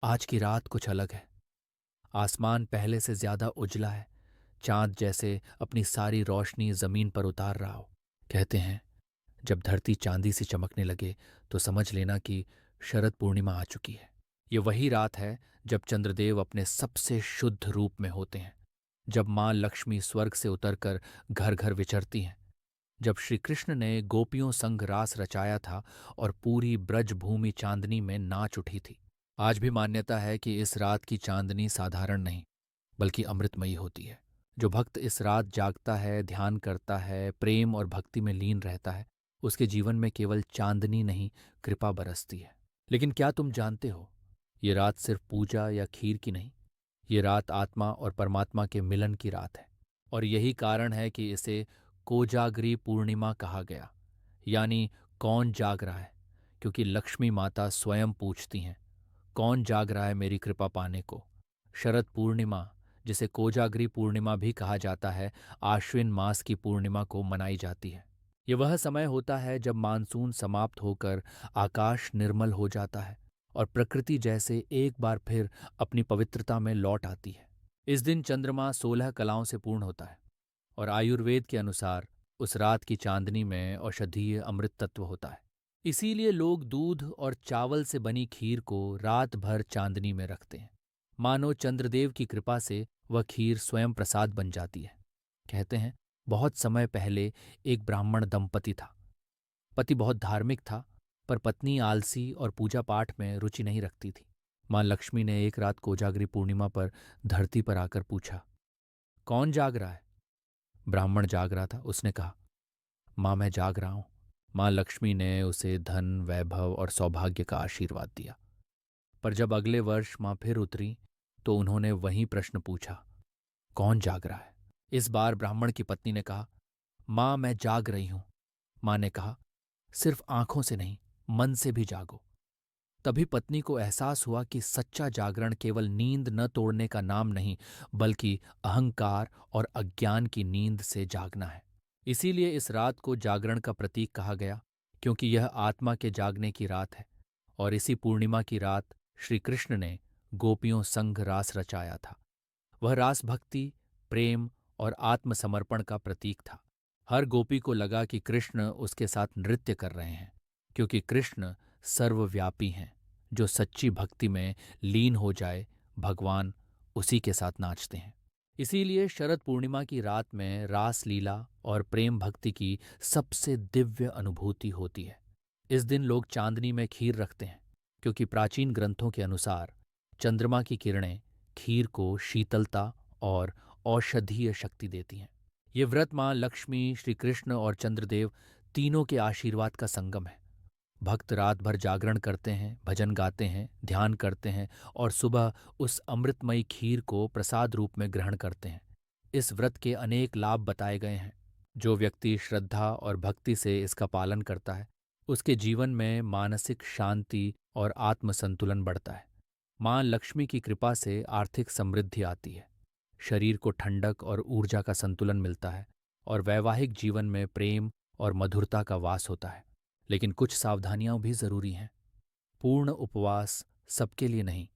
आज की रात कुछ अलग है। आसमान पहले से ज्यादा उजला है। चांद जैसे अपनी सारी रोशनी जमीन पर उतार रहा हो। कहते हैं जब धरती चांदी सी चमकने लगे तो समझ लेना कि शरद पूर्णिमा आ चुकी है। ये वही रात है जब चंद्रदेव अपने सबसे शुद्ध रूप में होते हैं, जब मां लक्ष्मी स्वर्ग से उतरकर घर घर विचरती हैं, जब श्री कृष्ण ने गोपियों संग रास रचाया था और पूरी ब्रज भूमि चांदनी में नाच उठी थी। आज भी मान्यता है कि इस रात की चांदनी साधारण नहीं बल्कि अमृतमयी होती है। जो भक्त इस रात जागता है, ध्यान करता है, प्रेम और भक्ति में लीन रहता है, उसके जीवन में केवल चांदनी नहीं, कृपा बरसती है। लेकिन क्या तुम जानते हो, ये रात सिर्फ पूजा या खीर की नहीं, ये रात आत्मा और परमात्मा के मिलन की रात है। और यही कारण है कि इसे कोजागरी पूर्णिमा कहा गया, यानी कौन जाग रहा है, क्योंकि लक्ष्मी माता स्वयं पूछती हैं, कौन जाग रहा है मेरी कृपा पाने को। शरद पूर्णिमा, जिसे कोजागरी पूर्णिमा भी कहा जाता है, आश्विन मास की पूर्णिमा को मनाई जाती है। ये वह समय होता है जब मानसून समाप्त होकर आकाश निर्मल हो जाता है और प्रकृति जैसे एक बार फिर अपनी पवित्रता में लौट आती है। इस दिन चंद्रमा 16 कलाओं से पूर्ण होता है और आयुर्वेद के अनुसार उस रात की चांदनी में औषधीय अमृत तत्व होता है। इसीलिए लोग दूध और चावल से बनी खीर को रात भर चांदनी में रखते हैं, मानो चंद्रदेव की कृपा से वह खीर स्वयं प्रसाद बन जाती है। कहते हैं बहुत समय पहले एक ब्राह्मण दंपति था। पति बहुत धार्मिक था, पर पत्नी आलसी और पूजा पाठ में रुचि नहीं रखती थी। मां लक्ष्मी ने एक रात कोजागरी पूर्णिमा पर धरती पर आकर पूछा, कौन जाग रहा है? ब्राह्मण जाग रहा था। उसने कहा, मां मैं जाग रहा हूं। मां लक्ष्मी ने उसे धन, वैभव और सौभाग्य का आशीर्वाद दिया। पर जब अगले वर्ष मां फिर उतरी तो उन्होंने वही प्रश्न पूछा, कौन जाग रहा है? इस बार ब्राह्मण की पत्नी ने कहा, मां मैं जाग रही हूं। मां ने कहा, सिर्फ आंखों से नहीं, मन से भी जागो। तभी पत्नी को एहसास हुआ कि सच्चा जागरण केवल नींद न तोड़ने का नाम नहीं, बल्कि अहंकार और अज्ञान की नींद से जागना है। इसीलिए इस रात को जागरण का प्रतीक कहा गया, क्योंकि यह आत्मा के जागने की रात है। और इसी पूर्णिमा की रात श्री कृष्ण ने गोपियों संग रास रचाया था। वह रास भक्ति, प्रेम और आत्मसमर्पण का प्रतीक था। हर गोपी को लगा कि कृष्ण उसके साथ नृत्य कर रहे हैं, क्योंकि कृष्ण सर्वव्यापी हैं। जो सच्ची भक्ति में लीन हो जाए, भगवान उसी के साथ नाचते हैं। इसीलिए शरद पूर्णिमा की रात में रास लीला और प्रेम भक्ति की सबसे दिव्य अनुभूति होती है। इस दिन लोग चांदनी में खीर रखते हैं, क्योंकि प्राचीन ग्रंथों के अनुसार चंद्रमा की किरणें खीर को शीतलता और औषधीय शक्ति देती हैं। ये व्रत मां लक्ष्मी, श्री कृष्ण और चंद्रदेव तीनों के आशीर्वाद का संगम है। भक्त रात भर जागरण करते हैं, भजन गाते हैं, ध्यान करते हैं और सुबह उस अमृतमयी खीर को प्रसाद रूप में ग्रहण करते हैं। इस व्रत के अनेक लाभ बताए गए हैं। जो व्यक्ति श्रद्धा और भक्ति से इसका पालन करता है, उसके जीवन में मानसिक शांति और आत्मसंतुलन बढ़ता है। मां लक्ष्मी की कृपा से आर्थिक समृद्धि आती है, शरीर को ठंडक और ऊर्जा का संतुलन मिलता है और वैवाहिक जीवन में प्रेम और मधुरता का वास होता है। लेकिन कुछ सावधानियां भी जरूरी हैं। पूर्ण उपवास सबके लिए नहीं।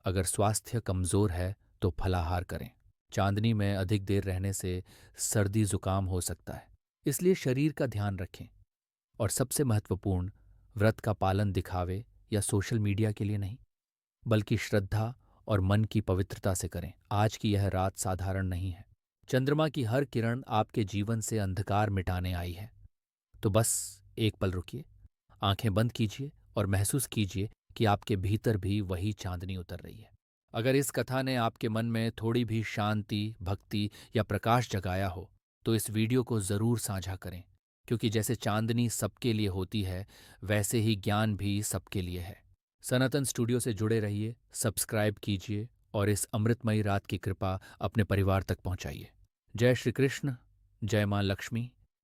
अगर स्वास्थ्य कमजोर है तो फलाहार करें। चांदनी में अधिक देर रहने से सर्दी जुकाम हो सकता है, इसलिए शरीर का ध्यान रखें। और सबसे महत्वपूर्ण, व्रत का पालन दिखावे या सोशल मीडिया के लिए नहीं, बल्कि श्रद्धा और मन की पवित्रता से करें। आज की यह रात साधारण नहीं है। चंद्रमा की हर किरण आपके जीवन से अंधकार मिटाने आई है। तो बस एक पल रुकिए, आंखें बंद कीजिए और महसूस कीजिए कि आपके भीतर भी वही चांदनी उतर रही है। अगर इस कथा ने आपके मन में थोड़ी भी शांति, भक्ति या प्रकाश जगाया हो, तो इस वीडियो को जरूर साझा करें, क्योंकि जैसे चांदनी सबके लिए होती है, वैसे ही ज्ञान भी सबके लिए है। सनातन स्टूडियो से जुड़े रहिए, सब्सक्राइब कीजिए और इस अमृतमयी रात की कृपा अपने परिवार तक पहुंचाइए। जय श्री कृष्ण, जय मां लक्ष्मी।